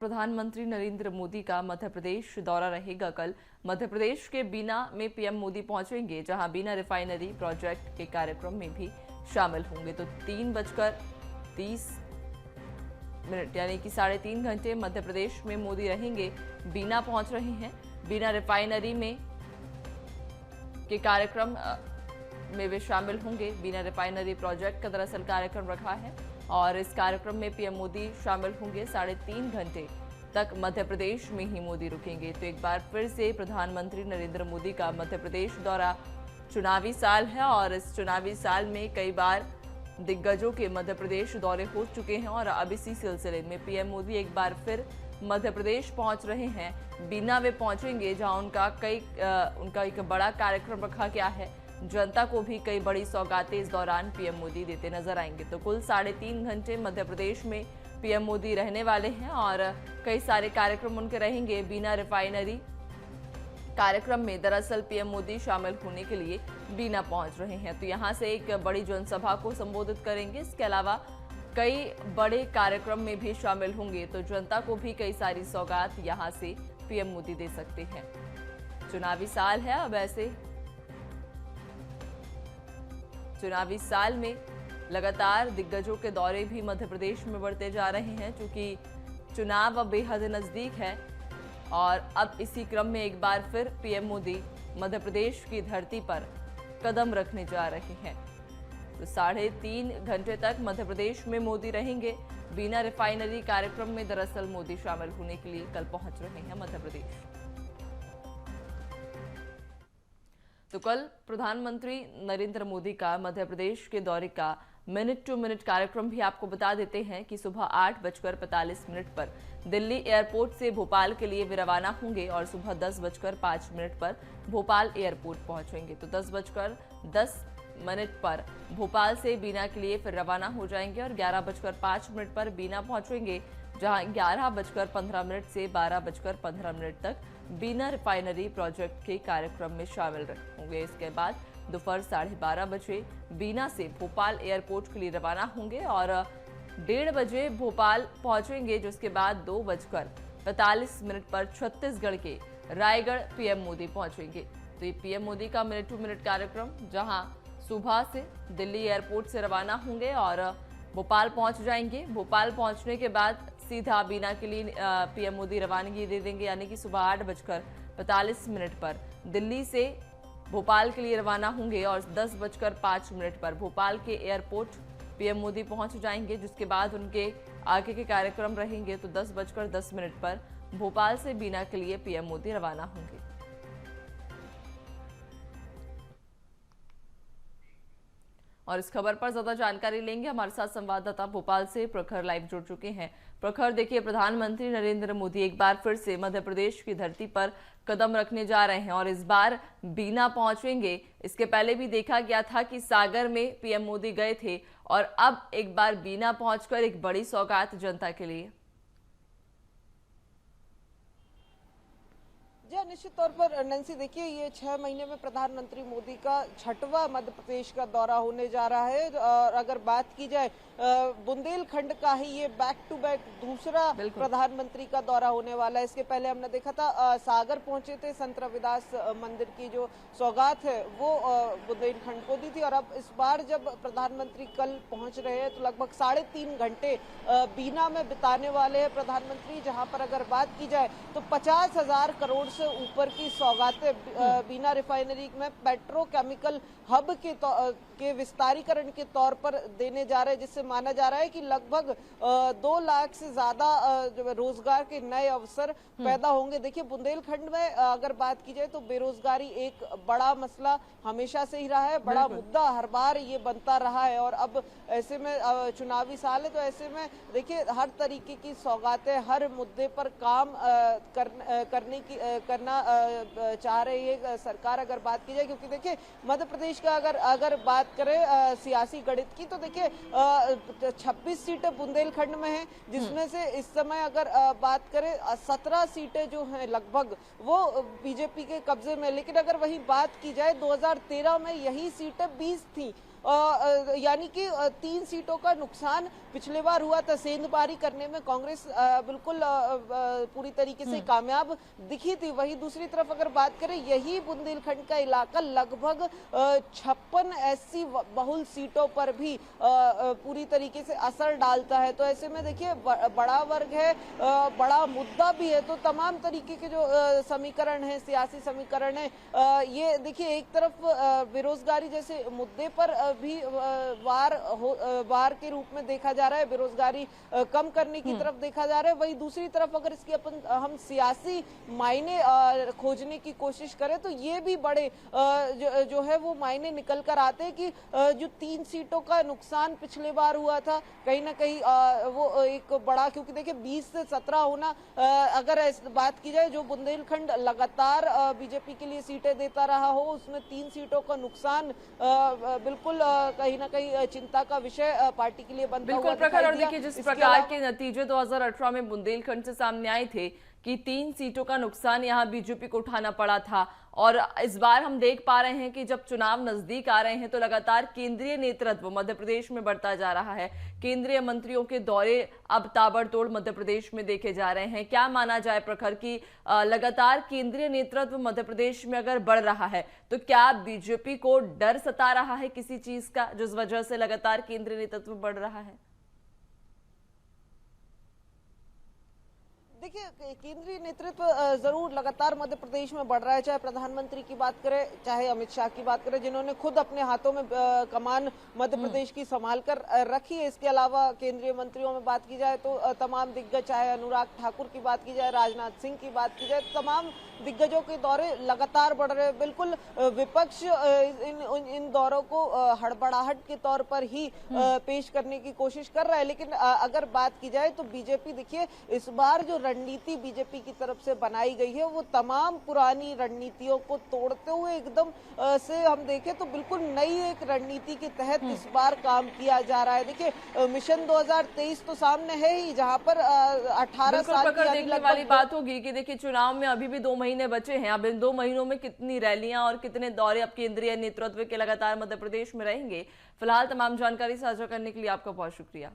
प्रधानमंत्री नरेंद्र मोदी का मध्य प्रदेश दौरा रहेगा कल। मध्य प्रदेश के बीना में पीएम मोदी पहुंचेंगे, जहां बीना रिफाइनरी प्रोजेक्ट के कार्यक्रम में भी शामिल होंगे। तो 3:30 यानी कि 3.5 घंटे मध्य प्रदेश में मोदी रहेंगे। बीना पहुंच रहे हैं। बीना रिफाइनरी में के कार्यक्रम में वे शामिल होंगे। बीना रिफाइनरी प्रोजेक्ट का दरअसल कार्यक्रम रखा है और इस कार्यक्रम में पीएम मोदी शामिल होंगे। 3.5 घंटे तक मध्य प्रदेश में ही मोदी रुकेंगे। तो एक बार फिर से प्रधानमंत्री नरेंद्र मोदी का मध्य प्रदेश दौरा। चुनावी साल है और इस चुनावी साल में कई बार दिग्गजों के मध्य प्रदेश दौरे हो चुके हैं और अब इसी सिलसिले में पीएम मोदी एक बार फिर मध्य प्रदेश पहुंच रहे हैं। बीना वे पहुंचेंगे, जहां उनका एक बड़ा कार्यक्रम रखा गया है। जनता को भी कई बड़ी सौगातें इस दौरान पीएम मोदी देते नजर आएंगे। तो कुल 3.5 घंटे मध्य प्रदेश में पीएम मोदी रहने वाले हैं और कई सारे कार्यक्रम उनके रहेंगे। बीना रिफाइनरी कार्यक्रम में दरअसल पीएम मोदी शामिल होने के लिए बीना पहुंच रहे हैं। तो यहां से एक बड़ी जनसभा को संबोधित करेंगे। इसके अलावा कई बड़े कार्यक्रम में भी शामिल होंगे। तो जनता को भी कई सारी सौगात यहां से पीएम मोदी दे सकते हैं। चुनावी साल है, अब ऐसे चुनावी साल में लगातार दिग्गजों के दौरे भी मध्य प्रदेश में बढ़ते जा रहे हैं, क्योंकि चुनाव अब बेहद नजदीक है। और अब इसी क्रम में एक बार फिर पीएम मोदी मध्य प्रदेश की धरती पर कदम रखने जा रहे हैं। तो 3.5 घंटे तक मध्य प्रदेश में मोदी रहेंगे। बीना रिफाइनरी कार्यक्रम में दरअसल मोदी शामिल होने के लिए कल पहुंच रहे हैं मध्य प्रदेश। तो कल प्रधानमंत्री नरेंद्र मोदी का मध्य प्रदेश के दौरे का मिनट टू मिनट कार्यक्रम भी आपको बता देते हैं कि सुबह 8:45 पर दिल्ली एयरपोर्ट से भोपाल के लिए वे रवाना होंगे और सुबह 10:05 पर भोपाल एयरपोर्ट पहुंचेंगे। तो 10:10 पर भोपाल से बीना के लिए फिर रवाना हो जाएंगे और 11:05 पर बीना पहुंचेंगे, जहां 11:15 से 12:15 तक बीना रिफाइनरी प्रोजेक्ट के कार्यक्रम में शामिल होंगे। इसके बाद दोपहर 12:30 बजे बीना से भोपाल एयरपोर्ट के लिए रवाना होंगे और 1:30 बजे भोपाल पहुंचेंगे, जिसके बाद 2:45 पर छत्तीसगढ़ के रायगढ़ पीएम मोदी पहुंचेंगे। तो ये पीएम मोदी का मिनट टू मिनट कार्यक्रम, जहां सुबह से दिल्ली एयरपोर्ट से रवाना होंगे और भोपाल पहुंच जाएंगे। भोपाल पहुंचने के बाद सीधा बीना के लिए पीएम मोदी रवानगी दे देंगे, यानी कि सुबह 8:45 पर दिल्ली से भोपाल के लिए रवाना होंगे और 10:05 पर भोपाल के एयरपोर्ट पीएम मोदी पहुंच जाएंगे, जिसके बाद उनके आगे के कार्यक्रम रहेंगे। तो 10:10 पर भोपाल से बीना के लिए पीएम मोदी रवाना होंगे। और इस खबर पर ज्यादा जानकारी लेंगे, हमारे साथ संवाददाता भोपाल से प्रखर लाइव जुड़ चुके हैं। प्रखर, देखिए, प्रधानमंत्री नरेंद्र मोदी एक बार फिर से मध्य प्रदेश की धरती पर कदम रखने जा रहे हैं और इस बार बीना पहुंचेंगे। इसके पहले भी देखा गया था कि सागर में पीएम मोदी गए थे और अब एक बार बीना पहुंचकर एक बड़ी सौगात जनता के लिए। जी, निश्चित तौर पर नैन्सी, देखिए, ये 6 महीने में प्रधानमंत्री मोदी का 6वां मध्य प्रदेश का दौरा होने जा रहा है। और अगर बात की जाए बुंदेलखंड का ही, ये बैक टू बैक दूसरा प्रधानमंत्री का दौरा होने वाला है। इसके पहले हमने देखा था सागर पहुंचे थे, संत रविदास मंदिर की जो सौगात है वो बुंदेलखंड को दी थी। और अब इस बार जब प्रधानमंत्री कल पहुंच रहे हैं तो लगभग 3.5 घंटे बीना में बिताने वाले हैं प्रधानमंत्री, जहां पर अगर बात की जाए तो 50,000 करोड़ से ऊपर की सौगातें बीना रिफाइनरी में पेट्रोकेमिकल हब के विस्तारीकरण के तौर पर देने जा रहे हैं, जिससे माना जा रहा है कि लगभग 2 लाख से ज्यादा रोजगार के नए अवसर पैदा होंगे। देखिए, बुंदेलखंड में अगर बात की जाए तो बेरोजगारी एक बड़ा मसला हमेशा से ही रहा है, बड़ा मुद्दा हर बार ये बनता रहा है। और अब ऐसे में चुनावी साल है, तो ऐसे में देखिए हर तरीके की सौगातें, हर मुद्दे पर काम करना चाह रही है सरकार, अगर बात की जाए। क्योंकि देखिए, मध्य प्रदेश का अगर बात करें सियासी गणित की, तो देखिए 26 सीटें बुंदेलखंड में हैं, जिसमें से इस समय अगर बात करें 17 सीटें जो हैं लगभग वो बीजेपी के कब्जे में। लेकिन अगर वही बात की जाए 2013 में यही सीटें 20 थी यानी कि 3 सीटों का नुकसान पिछले बार हुआ था। सेंधमारी करने में कांग्रेस बिल्कुल पूरी तरीके से कामयाब दिखी थी। वहीं दूसरी तरफ अगर बात करें, यही बुंदेलखंड का इलाका लगभग 56 एससी बहुल सीटों पर भी पूरी तरीके से असर डालता है। तो ऐसे में देखिए, बड़ा वर्ग है, बड़ा मुद्दा भी है, तो तमाम तरीके के जो समीकरण है, सियासी समीकरण है, ये देखिए एक तरफ बेरोजगारी जैसे मुद्दे पर भी वार के रूप में देखा जा रहा है, बेरोजगारी कम करने की तरफ देखा जा रहा है। वहीं दूसरी तरफ अगर इसकी हम सियासी मायने खोजने की कोशिश करें तो ये भी बड़े जो है वो मायने निकल कर आते हैं कि जो 3 सीटों का नुकसान पिछले बार हुआ था, कहीं ना कहीं वो एक बड़ा, क्योंकि देखिए 20 से 17 होना, अगर बात की जाए जो बुंदेलखंड लगातार बीजेपी के लिए सीटें देता रहा हो, उसमें 3 सीटों का नुकसान बिल्कुल कहीं ना कहीं चिंता का विषय पार्टी के लिए बनता हुआ बिल्कुल प्रखर। और देखिए, जिस प्रकार के नतीजे 2018 में बुंदेलखंड से सामने आए थे कि 3 सीटों का नुकसान यहां बीजेपी को उठाना पड़ा था, और इस बार हम देख पा रहे हैं कि जब चुनाव नजदीक आ रहे हैं तो लगातार केंद्रीय नेतृत्व मध्य प्रदेश में बढ़ता जा रहा है। केंद्रीय मंत्रियों के दौरे अब ताबड़तोड़ मध्य प्रदेश में देखे जा रहे हैं। क्या माना जाए प्रखर की लगातार केंद्रीय नेतृत्व मध्य प्रदेश में अगर बढ़ रहा है तो क्या बीजेपी को डर सता रहा है किसी चीज का, जिस वजह से लगातार केंद्रीय नेतृत्व बढ़ रहा है? देखिए, केंद्रीय नेतृत्व जरूर लगातार मध्य प्रदेश में बढ़ रहा है, चाहे प्रधानमंत्री की बात करें, चाहे अमित शाह की बात करें, जिन्होंने खुद अपने हाथों में कमान मध्य प्रदेश की संभाल कर रखी है। इसके अलावा केंद्रीय मंत्रियों में बात की जाए तो तमाम दिग्गज, चाहे अनुराग ठाकुर की बात की जाए, राजनाथ सिंह की बात की जाए, तमाम दिग्गजों के दौरे लगातार बढ़ रहे हैं। बिल्कुल विपक्ष इन दौरों को हड़बड़ाहट के तौर पर ही पेश करने की कोशिश कर रहा है, लेकिन अगर बात की जाए तो बीजेपी, देखिए इस बार जो रणनीति बीजेपी की तरफ से बनाई गई है वो तमाम पुरानी रणनीतियों को तोड़ते हुए एकदम से हम देखें तो बिल्कुल नई एक रणनीति के तहत इस बार काम किया जा रहा है। देखिए, मिशन 2023 तो सामने है ही, जहां पर 18 साल की देखने वाली बात होगी कि देखिए चुनाव में अभी भी 2 महीने बचे हैं। अब इन 2 महीनों में कितनी रैलियां और कितने दौरे अब केंद्रीय नेतृत्व के लगातार मध्य प्रदेश में रहेंगे। फिलहाल तमाम जानकारी साझा करने के लिए आपका बहुत शुक्रिया।